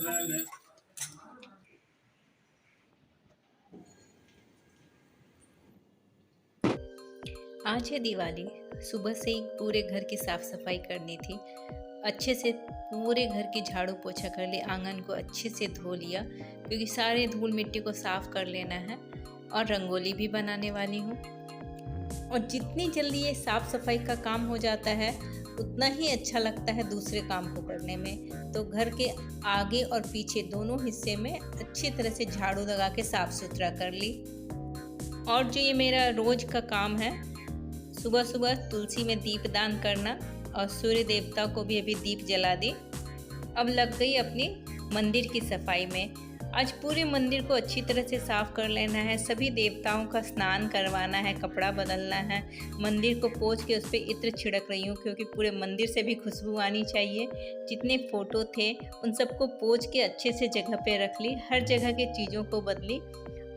आज है दिवाली। सुबह से ही पूरे घर की साफ सफाई करनी थी। अच्छे से पूरे घर की झाड़ू पोछा कर लिया, आंगन को अच्छे से धो लिया क्योंकि सारे धूल मिट्टी को साफ कर लेना है। और रंगोली भी बनाने वाली हूँ। और जितनी जल्दी ये साफ सफाई का काम हो जाता है उतना ही अच्छा लगता है दूसरे काम को करने में। तो घर के आगे और पीछे दोनों हिस्से में अच्छी तरह से झाड़ू लगा के साफ सुथरा कर ली। और जो ये मेरा रोज का काम है, सुबह सुबह तुलसी में दीपदान करना और सूर्य देवता को भी अभी दीप जला दी। अब लग गई अपनी मंदिर की सफाई में। आज पूरे मंदिर को अच्छी तरह से साफ कर लेना है, सभी देवताओं का स्नान करवाना है, कपड़ा बदलना है। मंदिर को पोंछ के उस पर इत्र छिड़क रही हूँ क्योंकि पूरे मंदिर से भी खुशबू आनी चाहिए। जितने फोटो थे उन सबको पोंछ के अच्छे से जगह पे रख ली, हर जगह की चीज़ों को बदली।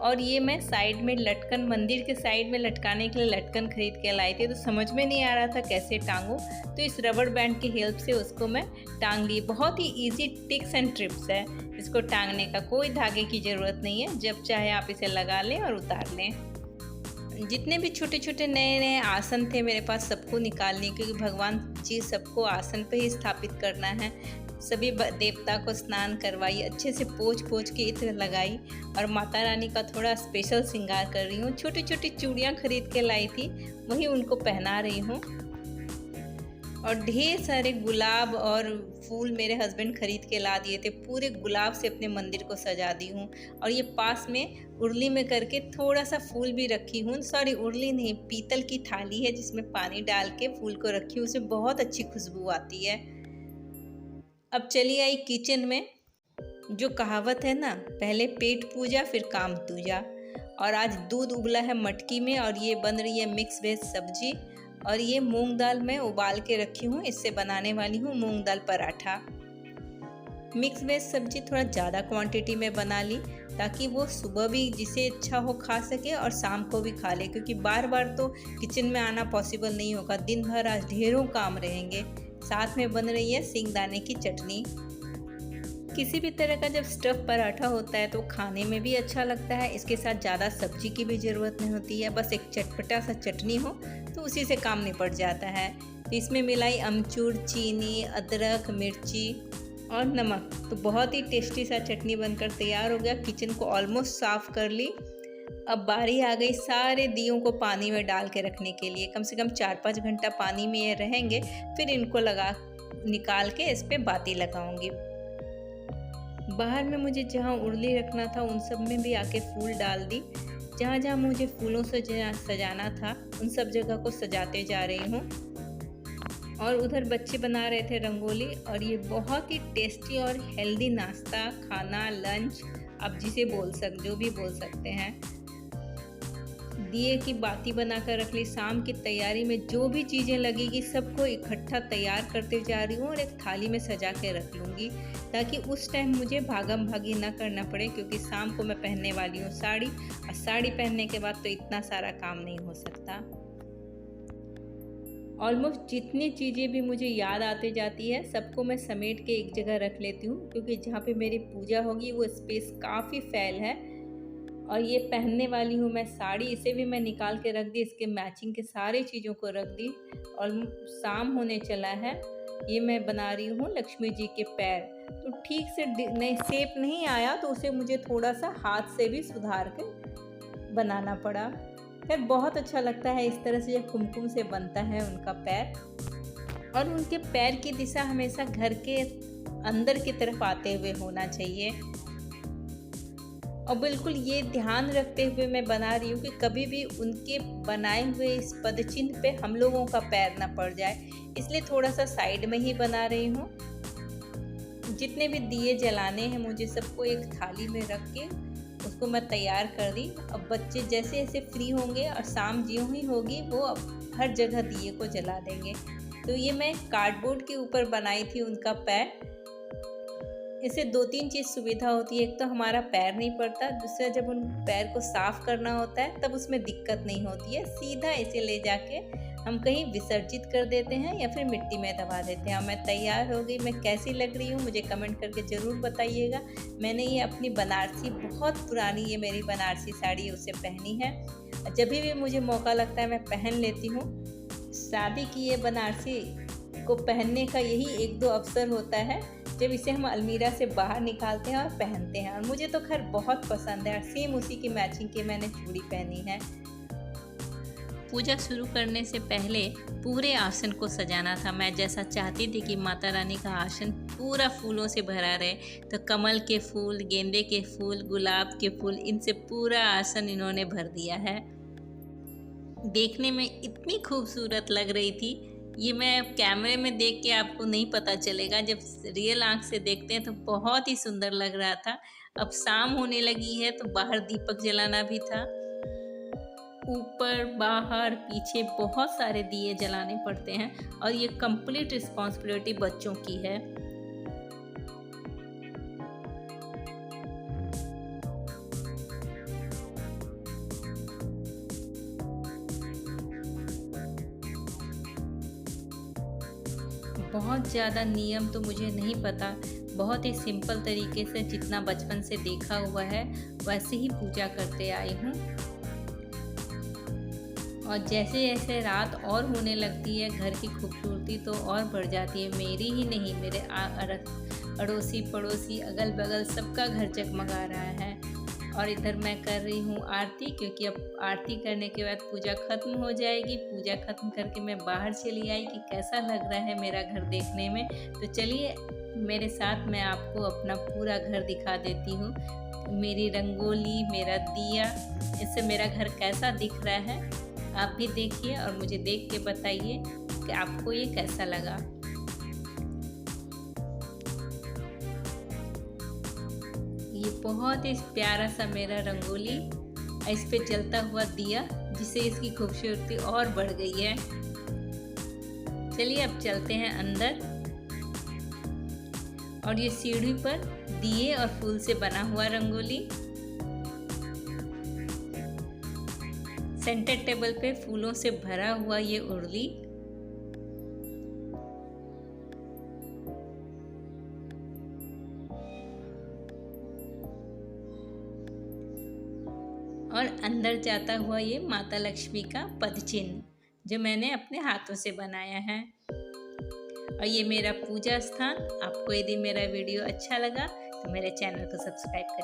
और ये मैं साइड में लटकन, मंदिर के साइड में लटकाने के लिए लटकन खरीद के लाई थी, तो समझ में नहीं आ रहा था कैसे टांगूं। तो इस रबड़ बैंड की हेल्प से उसको मैं टांग ली। बहुत ही इजी टिप्स एंड ट्रिप्स है इसको टांगने का, कोई धागे की ज़रूरत नहीं है। जब चाहे आप इसे लगा लें और उतार लें। जितने भी छोटे छोटे नए नए आसन थे मेरे पास सबको निकाल ली क्योंकि भगवान जी सबको आसन पे ही स्थापित करना है। सभी देवता को स्नान करवाई, अच्छे से पोंछ के इत्र लगाई और माता रानी का थोड़ा स्पेशल श्रृंगार कर रही हूँ। छोटी छोटी चूड़ियाँ खरीद के लाई थी, वही उनको पहना रही हूँ। और ढेर सारे गुलाब और फूल मेरे हस्बैंड खरीद के ला दिए थे, पूरे गुलाब से अपने मंदिर को सजा दी हूँ। और ये पास में उर्ली में करके थोड़ा सा फूल भी रखी हूँ। सॉरी, उर्ली नहीं, पीतल की थाली है जिसमें पानी डाल के फूल को रखी हूँ, उसमें बहुत अच्छी खुशबू आती है। अब चली आई किचन में। जो कहावत है ना, पहले पेट पूजा फिर काम दूजा। और आज दूध उबला है मटकी में और ये बन रही है मिक्स वेज सब्जी। और ये मूंग दाल मैं उबाल के रखी हूँ, इससे बनाने वाली हूँ मूंग दाल पराठा। मिक्स वेज सब्जी थोड़ा ज़्यादा क्वांटिटी में बना ली ताकि वो सुबह भी जिसे इच्छा हो खा सके और शाम को भी खा ले, क्योंकि बार बार तो किचन में आना पॉसिबल नहीं होगा, दिन भर आज ढेरों काम रहेंगे। साथ में बन रही है सिंगदाने की चटनी। किसी भी तरह का जब स्टफ पराठा होता है तो खाने में भी अच्छा लगता है, इसके साथ ज़्यादा सब्जी की भी ज़रूरत नहीं होती है, बस एक चटपटा सा चटनी हो तो उसी से काम निपट जाता है। तो इसमें मिलाई अमचूर, चीनी, अदरक, मिर्ची और नमक, तो बहुत ही टेस्टी सा चटनी बनकर तैयार हो गया। किचन को ऑलमोस्ट साफ़ कर ली। अब बारी आ गई सारे दियों को पानी में डाल के रखने के लिए। कम से कम 4-5 घंटा पानी में ये रहेंगे, फिर इनको निकाल के इस पर बाती लगाऊंगी। बाहर में मुझे जहाँ उर्ली रखना था उन सब में भी आके फूल डाल दी। जहाँ जहाँ मुझे फूलों से सजाना था उन सब जगह को सजाते जा रही हूँ। और उधर बच्चे बना रहे थे रंगोली। और ये बहुत ही टेस्टी और हेल्दी नाश्ता, खाना, लंच, आप जिसे जो भी बोल सकते हैं। दिए की बाती बनाकर रख ली। शाम की तैयारी में जो भी चीज़ें लगेगी सबको इकट्ठा तैयार करते जा रही हूँ और एक थाली में सजा के रख लूँगी ताकि उस टाइम मुझे भागम भागी ना करना पड़े, क्योंकि शाम को मैं पहनने वाली हूँ साड़ी, और साड़ी पहनने के बाद तो इतना सारा काम नहीं हो सकता। ऑलमोस्ट जितनी चीज़ें भी मुझे याद आते जाती है सबको मैं समेट के एक जगह रख लेती हूँ, क्योंकि जहाँ पे मेरी पूजा होगी वो स्पेस काफ़ी फैल है। और ये पहनने वाली हूँ मैं साड़ी, इसे भी मैं निकाल के रख दी, इसके मैचिंग के सारे चीज़ों को रख दी। और शाम होने चला है। ये मैं बना रही हूँ लक्ष्मी जी के पैर, तो ठीक से नहीं शेप नहीं आया तो उसे मुझे थोड़ा सा हाथ से भी सुधार के बनाना पड़ा। फिर बहुत अच्छा लगता है इस तरह से जब कुमकुम से बनता है उनका पैर। और उनके पैर की दिशा हमेशा घर के अंदर की तरफ आते हुए होना चाहिए। और बिल्कुल ये ध्यान रखते हुए मैं बना रही हूँ कि कभी भी उनके बनाए हुए इस पदचिन्ह पे हम लोगों का पैर ना पड़ जाए, इसलिए थोड़ा सा साइड में ही बना रही हूँ। जितने भी दिए जलाने हैं मुझे सबको एक थाली में रख के उसको मैं तैयार कर दी। अब बच्चे जैसे जैसे फ्री होंगे और शाम ज्यों ही होगी वो अब हर जगह दिए को जला देंगे। तो ये मैं कार्डबोर्ड के ऊपर बनाई थी उनका पैर। इससे 2-3 चीज़ सुविधा होती है, एक तो हमारा पैर नहीं पड़ता, दूसरा जब उन पैर को साफ़ करना होता है तब उसमें दिक्कत नहीं होती है, सीधा इसे ले जाके हम कहीं विसर्जित कर देते हैं या फिर मिट्टी में दबा देते हैं। और मैं तैयार हो गई। मैं कैसी लग रही हूँ मुझे कमेंट करके ज़रूर बताइएगा। मैंने ये अपनी बनारसी, बहुत पुरानी ये मेरी बनारसी साड़ी उसे पहनी है। जब भी मुझे मौका लगता है मैं पहन लेती हूँ। शादी की ये बनारसी को पहनने का यही 1-2 अवसर होता है जब इसे हम अलमीरा से बाहर निकालते हैं और पहनते हैं। और मुझे तो खैर बहुत पसंद है। और सेम उसी की मैचिंग की मैंने चूड़ी पहनी है। पूजा शुरू करने से पहले पूरे आसन को सजाना था। मैं जैसा चाहती थी कि माता रानी का आसन पूरा फूलों से भरा रहे, तो कमल के फूल, गेंदे के फूल, गुलाब के फूल, इनसे पूरा आसन इन्होंने भर दिया है। देखने में इतनी खूबसूरत लग रही थी। ये मैं कैमरे में देख के आपको नहीं पता चलेगा, जब रियल आँख से देखते हैं तो बहुत ही सुंदर लग रहा था। अब शाम होने लगी है तो बाहर दीपक जलाना भी था। ऊपर, बाहर, पीछे बहुत सारे दिए जलाने पड़ते हैं और ये कंप्लीट रिस्पॉन्सिबिलिटी बच्चों की है। बहुत ज़्यादा नियम तो मुझे नहीं पता, बहुत ही सिंपल तरीके से जितना बचपन से देखा हुआ है वैसे ही पूजा करते आई हूँ। और जैसे जैसे रात और होने लगती है घर की खूबसूरती तो और बढ़ जाती है। मेरी ही नहीं, मेरे अड़ोसी पड़ोसी अगल बगल सबका घर जगमगा रहा है। और इधर मैं कर रही हूँ आरती, क्योंकि अब आरती करने के बाद पूजा ख़त्म हो जाएगी। पूजा ख़त्म करके मैं बाहर चली आई कि कैसा लग रहा है मेरा घर देखने में। तो चलिए मेरे साथ मैं आपको अपना पूरा घर दिखा देती हूँ। मेरी रंगोली, मेरा दिया, इससे मेरा घर कैसा दिख रहा है आप भी देखिए और मुझे देख के बताइए कि आपको ये कैसा लगा। ये बहुत ही प्यारा सा मेरा रंगोली, इस पे जलता हुआ दिया, जिससे इसकी खूबसूरती और बढ़ गई है। चलिए अब चलते हैं अंदर। और ये सीढ़ी पर दिए और फूल से बना हुआ रंगोली। सेंटर टेबल पे फूलों से भरा हुआ ये उर्ली। और अंदर जाता हुआ ये माता लक्ष्मी का पद चिन्ह, जो मैंने अपने हाथों से बनाया है। और ये मेरा पूजा स्थान। आपको यदि मेरा वीडियो अच्छा लगा तो मेरे चैनल को सब्सक्राइब करिए।